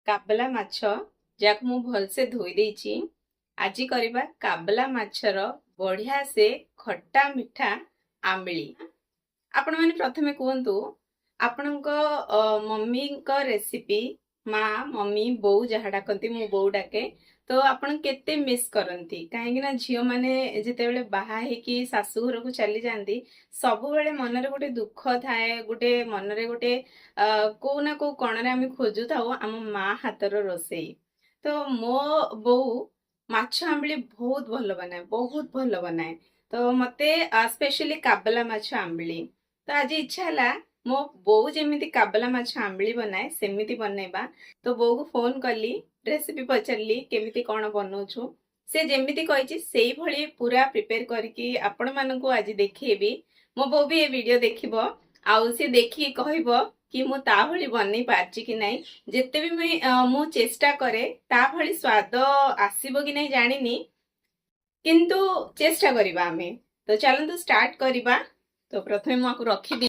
काबला माछ जाक मु भलसे धोई देछि। आजि करिबा काबला माछर बढ़िया से खट्टा मिठा आंबली। आपण माने प्रथमे कहंतु आपणक मम्मी को रेसिपी माँ मम्मी बोऊ जहाँ डाकती मु बोऊ डाके तो आपण केते मिस करंती काहेकि ना झियो माने जेतेबेले बाहा हेकी सासु घर को चली जांती सबु बेले मनरे गोटे दुख थाए गोटे मनरे गोटे को ना को कणरे आमे खोजु थाउ आम माँ हातर रोसेई। तो मो बोऊ माछ आंबली बहुत भल बनाए बहुत भल बनाए। तो मते स्पेशली काबला माछ आंबली तो आज इच्छा है मो बोऊ जेमिति काबला माछ आंबली बनाए सेमिति बनैबा। तो बोऊ को फोन कली रेसिपी पचारली केमिति कौन बनौछु से जेमिति कहिछि सेई भली पूरा प्रिपेयर करके आपण मानकु आज देखैबी। मो बोऊ भी ए वीडियो देखिबो आउ से देखि कहइबो कि मु ता भली बनै पारछि कि नै। जेते भी मु चेष्टा करे ता भली स्वाद आसीबो कि नै जानिनी किंतु चेष्टा करिबा आमे। तो चलंतु स्टार्ट करिबा। तो प्रथमे मु आकु रखि दी।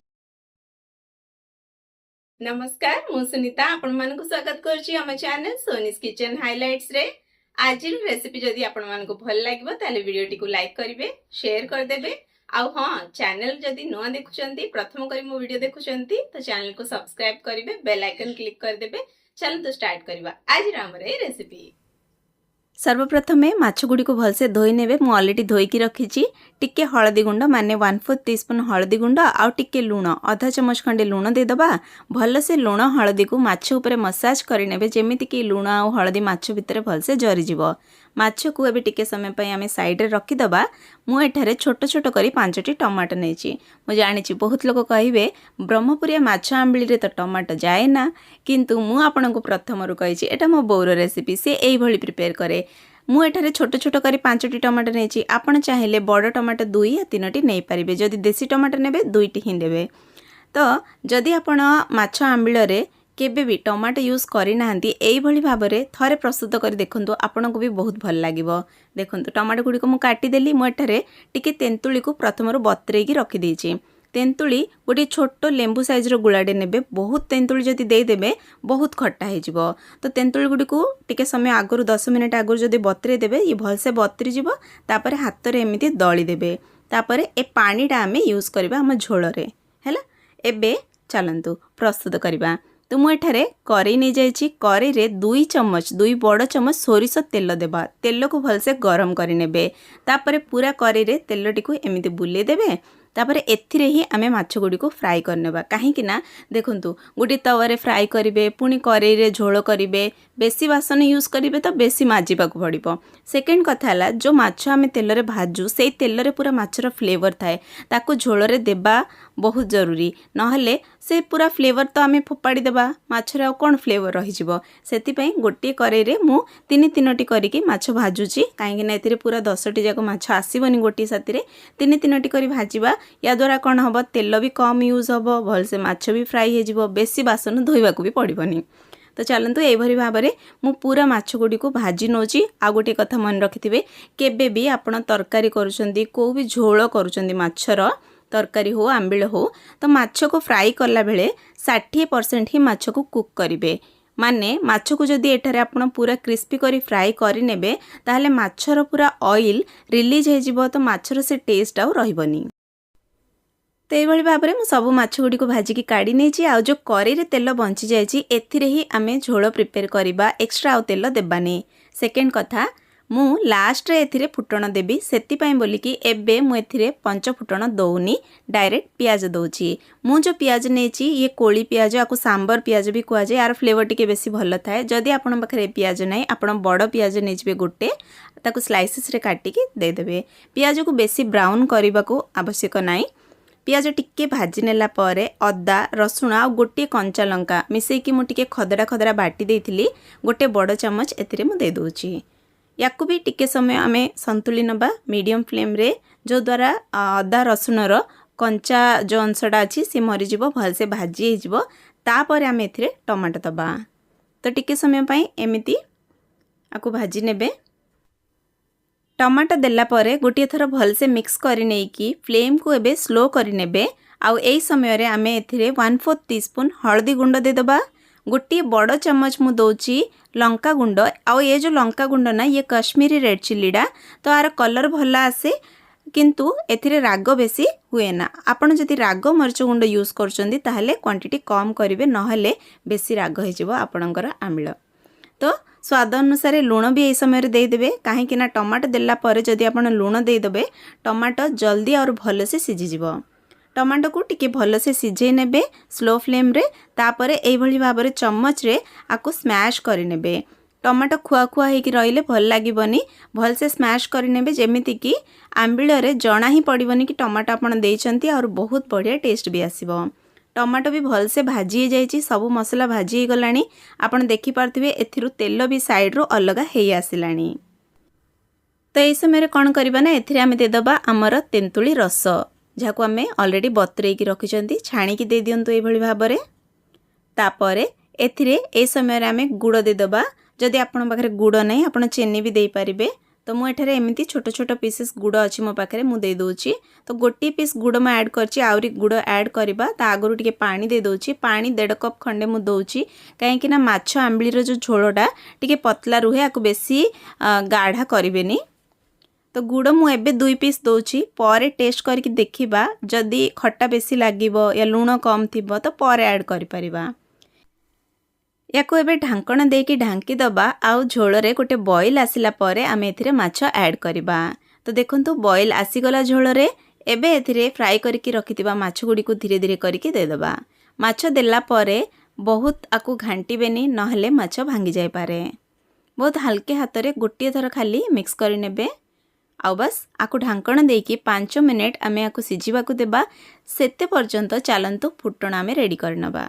नमस्कार मु सुनीता आपण मानकु स्वागत करछि हम चैनल सोनीस किचन हाइलाइट्स रे। आज रेसिपी जदि आपण मानकु भल लागबो ताले वीडियो टिकु लाइक करिवे शेयर कर देबे। आउ हां चैनल जदि नुआ देखुचंती प्रथम करी मो वीडियो देखुचंती तो चैनल को सब्सक्राइब करिवे बेल आइकन क्लिक कर देबे। चलो तो स्टार्ट करिबा आज हमर ए रेसिपी। सर्वप्रथमे माछ गुडी को भलसे धोई नेबे। मु ऑलरेडी धोईकी रखिछि। टिके हळदी गुंड माने 1/4 टीस्पून हळदी गुंड आउ टिके लूण आधा चमच खंडे लूण दे दबा। भलसे लूण हळदी को माछ ऊपर मसाज करि नेबे जेमिति कि लूण आउ हळदी माछ भितरे भलसे जरि जिवो। माछ को एबे टिके समय पय आमे साइड रे रखि दबा। मु एठारे छोट छोट करी 5टी टमाटो नेछि। मु जानिछि बहुत लोक कहिबे ब्रह्मपुरिया माछ आंबली रे तो टमाटो जाए ना किंतु मु आपनको प्रथमरु कहिछि एटा मो बोउर रेसिपी से एई भली प्रिपेयर करे। मु एठारे छोट छोट करी 5टी टमाटो नेछि। आपण चाहिले बड़ टमाटो 2 या 3टी नै परिबे। जदि देसी टमाटो नेबे 2टी ही देबे। तो जदि आपण माछ आंबल रे केबे भी टमाटो यूज करि नाहंती एई भली भाबरे थरे प्रस्तुत करि देखंतु आपनको भी बहुत भल लागिवो। देखंतु टमाटो गुडी को मु काटी देली। मु एठारे टिके तेंतुली को प्रथमरु बतरेकी रखि देछि। तेंतुली गोटे छोट लेंबू साइज रो गुलाडे नेबे। बहुत तेंतुली जदि दे देबे बहुत खट्टा हे जिवो। तो तेंतुली गुडी को टिके समय आगरु 10 मिनिट आगरु जदि बतरे देबे ये भलसे बतरी जिवो। तापरे हाथ रे एमिति दळी देबे। तापरे ए पानीटा आमे यूज करबा हम झोल रे हैला। एबे चलंतु प्रस्तुत करबा। तो मु एठारे करेई नै जाइछि। करेई रे 2 बड़ चमच सोरिष तेल देबा। तेल को भलसे गरम करि नेबे। तापरे पूरा करेई रे तेलटी को एमिति बुले देबे। तापरे एथिरे ही आमे माछ गुडी को फ्राई करनेबा। काहे कि ना देखंतु गोटे तवारे फ्राई करिवे पुनी करेई रे झोल करिवे बेसी बासन यूज करिवे तो बेसी माजिबा को पड़िबो। सेकंड कथा हला जो माछ आमे तेल रे भाजू सेई तेल रे पूरा माछर फ्लेवर थाए ताको झोल रे देबा बहुत जरूरी। नहले से पूरा फ्लेवर तो आमे फोपाड़ी देबा माछरे आ कोन फ्लेवर रहि जिवो। सेति पई गोटे करेई रे मु 3-3टी करिके माछ भाजूची। काहे कि ना एथिरे पूरा 10टी जाको माछ आसीबनी गोटी साथी रे 3-3टी करी भाजिबा। या द्वारा कौन हम तेल भी कम यूज हम भलसे माछ भी फ्राई हो बेसी बासन धोइबा को भी पड़बनी। तो चलतु यही भाव में मु पूरा माछ गुडी को भाजी नौची। आ गोटे कथा मन रखिथिबे केबे भी आपण तरकारी करूछंती को भी झोल करूछंती माछर तरकारी हो आंबिल हो तो माछ को फ्राई करला बेले 60% ही माछ को कुक करिवे। माने माछ को जदि एठारे आपण पूरा क्रिस्पी करी फ्राई करि नेबे ताहले माछर पूरा ऑयल रिलीज हे जिवो तो माछर से टेस्ट आउ रहिबनी। तो ये भाव में सब माछ गुडी को भाजिकी काढ़ी नहीं। आ जो करेई रे तेल बंची जाइए एथिरे ही आमे झोल प्रिपेयर करबा। एक्स्ट्रा आउ तेल देबानी। सेकेंड कथा मु लास्ट रे एथिरे फुटण देबी सेति पई बोली कि एबे मु एथिरे पंच फुटण दउनी डायरेक्ट प्याज दउची। मु जो प्याज नेची ये कोली प्याज आकु सांबर प्याज भी कुआ जाय। यार फ्लेवर टिके बेसी भल थाए। जदि आपण पाखरे प्याज नै आपण बड़ प्याज नेजिबे गोटे ताकु स्लाइसेस रे काटिकी दे देबे। प्याज को बेसी ब्राउन करबा को आवश्यक नाही। पियाज टिके भाजी नेला परे अदा रसुण आ गोटे कंचा लंका मिसेकी मु टिके खदड़ा खदड़ा बाटी देइथिली गोटे बड़ चमच एथिरे मु दे दोची। याकु भी टिके समय आमे संतुली नबा मीडियम फ्लेम रे जो द्वारा अदा रसुण रो कंचा जो अंशटा अछि से मरि जिवो भलसे भाजी हे जिवो। तापर आमे एथिरे टमाटो दबा। तो टिके समय पई एमिति आकु भाजी नेबे। टमाटो देला परे गोटे थर भलसे मिक्स करि नै कि फ्लेम को एबे स्लो करि नेबे। आउ एई समय रे आमे एथिरे 1/4 टीस्पून हळदी गुंड दे दबा। गोटे बड़ चम्मच मु दौची लंका गुंड आउ ये जो लंका गुंड ना ये कश्मीरी रेड चिलीटा तो यार कलर भल आसे किंतु एथिरे राग बेसी हुए ना। आपण जदि राग मरीच गुंड यूज करछंती ताहले क्वांटिटी कम करिवे नहले बेसी राग हो जिवो आपणकर आमिल। तो स्वाद अनुसार लुण भी यही समय दे देबे काहेकि ना टमाटो देला परे जदि आपण लुण दे देबे टमाटो जल्दी और भल से सिझी जिवो। टमाटो को टिके भल से सिझे नेबे स्लो फ्लेम रे तापरे एई भली भाबरे चम्मच रे आको स्मैश करि नेबे। टमाटो खुआ खुआ हेकि रहिले भल लागिबनी भल से स्मैश करि नेबे जेमिति कि आंबिल रे जणा ही पड़िबनी कि टमाटो आपण देइचंती और बहुत बढ़िया टेस्ट भी आसीबो। टमाटो भी भल से भाजी जाइए सब मसला भाजी गलानी आपण देखि पारथिबे एथिरु तेल भी साइड रो अलग हेई आसिलानी। तो एई समय रे कोन करबा ना एथिरे आमे दे दबा हमर तेंतुली रस जाको आमे ऑलरेडी बतरेई की रखिचंती छाणी की दे दियंतु एई भली भाबरे। तापरे एथिरे एई समय रे आमे गुड़ दे दबा जदि आपण पाखरे गुड़ नै आपण चीनी भी दे पारिबे। तो मु एठारे एमिति छोट छोट पीसेस गुड़ अछि मो पाखरे मु दे दोछि। तो गोटी पीस गुड़ मैं ऐड करछि आउरी गुड़ ऐड करबा ता आगरु टिके पानी दे दोछि पानी 1.5 कप खंडे मु दोछि काहेकि ना माछ आंबली रो जो झोलटा टिके पतला रुहे आकु बेसी गाढ़ा करिवेनी। तो गुड़ मु एबे 2 पीस दोछि परे टेस्ट करके देखिबा जदि खट्टा बेसी लागिबो या लूण कम थिबो तो परे ऐड करि परिबा। याको एबे ढांकण देकी ढांकी दबा आउ झोल रे गोटे बॉईल आसिला परे आमे एथिरे माछ ऐड करिबा। तो देखंतु बॉईल आसीगला झोल रे एबे एथिरे फ्राई करके रखितिबा माछ गुडी को धीरे धीरे करके दे दबा। माछ देला परे बहुत आकु घांटीबेनी नहले माछ भांगी जाय पारे। बहुत हल्के हाथ रे गोटिए थर खाली मिक्स करि नेबे आउ बस आकु ढांकण देकी 5 मिनिट आमे आकु सिझिबाकु देबा सेते पर्यंत चालंतु फुटण आमे रेडी करनबा।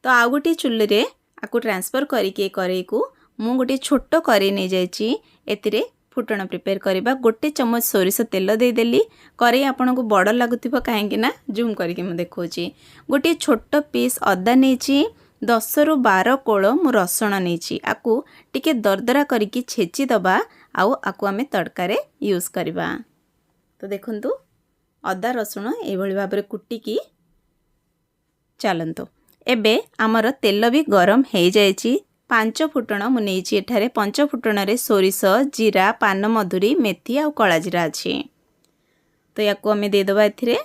तो आउ गोटे चुल्ली रे आकु ट्रांसफर करिके करेई को मु गोटे छोट करेई नै जायछि एतिरे फुटण प्रिपेयर करबा। गोटे चम्मच सोरिष तेल दे देली करेई आपन को बड़ लागुथिबो काहेकि ना जूम करके मु देखौछि। गोटे छोट पीस अदा नेछि 10 रु 12 कोळ मु रसुण नेछि आकु टिके दरदरा करके छेची दबा आउ आकु आमे तड़का रे यूज करबा। तो देखंतु अदा रसुण ए भली भाबरे कुटिकी चलंतो एबे आमर तेल भी गरम हो जाइए। 5 फुटण मु नेछि एठारे 5 फुटण रे सोरिष जीरा पान मधुरी मेथी आ कला जीरा अछि। तो याको आमे दे दबा एथिरे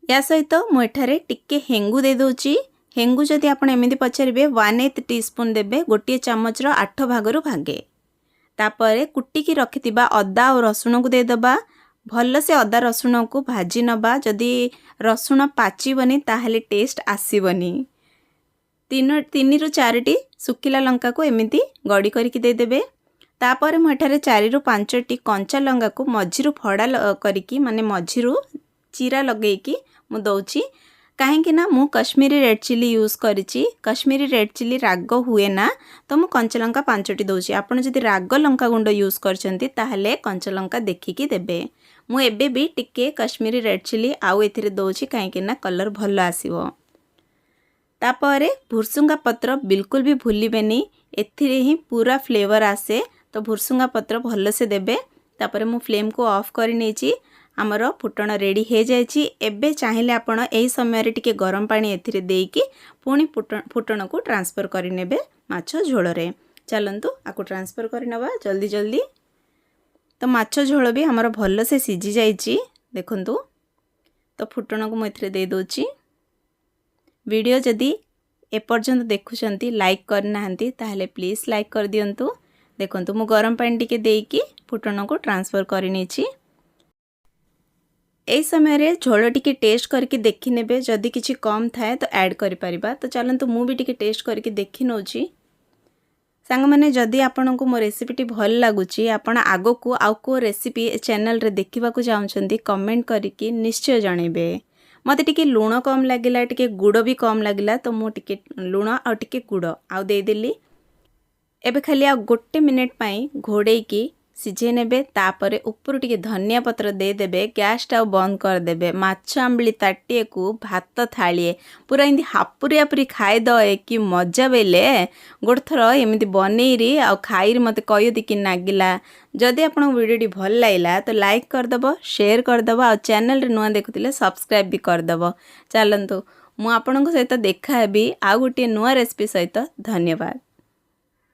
या सहित मु एठारे टिके हेंगु दे दोछि। हेंगु जदि आपण एमिति पचारिबे 1/8 टीस्पून देबे गोटे चम्मच रो 8 भागरु भागे। तापरे कुटिकी रखितिबा अदा और रसुण को दे दबा भल से अदा रसुण को भाजी नबा जदि रसुण पाचिबनी ताहले टेस्ट आसीबनी। 3 रु 4 टी सुखिला लंका को एमिति गड़ी करके दे देबे। तापर मु एठारे 4 रु 5 टी कंचा लंका को मझिरु फड़ा करके माने मझिरु चीरा लगेकी मु दउची काहेकि ना मु कश्मीरी रेड चिली यूज करिछि। कश्मीरी रेड चिली राग हुए ना तो मु कंचा लंका 5 टी दउची। आपण जदि राग लंका गुंड यूज करछंती ताहले कंचा लंका देखिकी देबे। मु एबे भी टिके कश्मीरी रेड चिली आउ एथिरे दउची काहेकि ना कलर भल आसीबो। तापरे भुरसुंगा पत्र बिल्कुल भी भूलिबेनी एथिरे ही पूरा फ्लेवर आसे। तो भुरसुंगा पत्र भल से देबे। तापरे मु फ्लेम को ऑफ करि नेछि आमर फुटण रेडी हो जाइछि। एबे चाहिए आपण एही समय रे टिके गरम पानी एथिरे देकी पुणी फुटण को ट्रांसफर करि नेबे माछ झोल रे। चलंतु आकु ट्रांसफर करि नबा जल्दी जल्दी। तो माछ झोल भी हमर भल से सिझी जाइछि देखंतु। तो फुटण को मु एथिरे दे दोछि। वीडियो जदि एपर्यंत देखुछंती लाइक करनाहांती ताहले प्लीज लाइक कर दियंतु। देखंतु मु गरम पानी टिके देकी फुटण को ट्रांसफर करि नेछि। एई समय रे झोल टिके टेस्ट करके देखि नेबे जदि किछि कम थाए तो ऐड करि परिबा। तो चलंतु मु भी टिके टेस्ट करके देखि नोछि। सांग माने जदि आपन को मो रेसिपीटी भल लागुची आपण आगो को आउ को रेसिपी चैनल रे देखिबा को चाहुचंती कमेंट करके निश्चय जणेबे। मते टिके लूण कम लागिला टिके गुड़ भी कम लागिला तो मु टिके लूण आ टिके गुड़ आउ दे देली। एबे खाली आ गोटे मिनिट पई घोड़े की ସିଝେଇ ନେବେ। ତାପରେ ଉପରୁ ଟିକେ ଧନିଆ ପତ୍ର ଦେଇଦେବେ। ଗ୍ୟାସ୍ଟା ବନ୍ଦ କରିଦେବେ। ମାଛ ଆମ୍ବିଳି ତାଟିଏକୁ ଭାତ ଥାଳିଏ ପୁରା ଏମିତି ହାପୁରି ହାପୁରି ଖାଇଦଏ କି ମଜା ବେଲେ ଗୋଟେ ଥର ଏମିତି ବନେଇରି ଆଉ ଖାଇରି ମୋତେ କହିଦି କି ନାଗିଲା। ଯଦି ଆପଣଙ୍କୁ ଭିଡ଼ିଓଟି ଭଲ ଲାଗିଲା ତ ଲାଇକ୍ କରିଦେବ, ସେୟାର କରିଦେବ, ଆଉ ଚ୍ୟାନେଲରେ ନୂଆ ଦେଖୁଥିଲେ ସବସ୍କ୍ରାଇବ୍ ବି କରିଦେବ। ଚାଲନ୍ତୁ ମୁଁ ଆପଣଙ୍କ ସହିତ ଦେଖାହେବି ଆଉ ଗୋଟିଏ ନୂଆ ରେସିପି ସହିତ। ଧନ୍ୟବାଦ।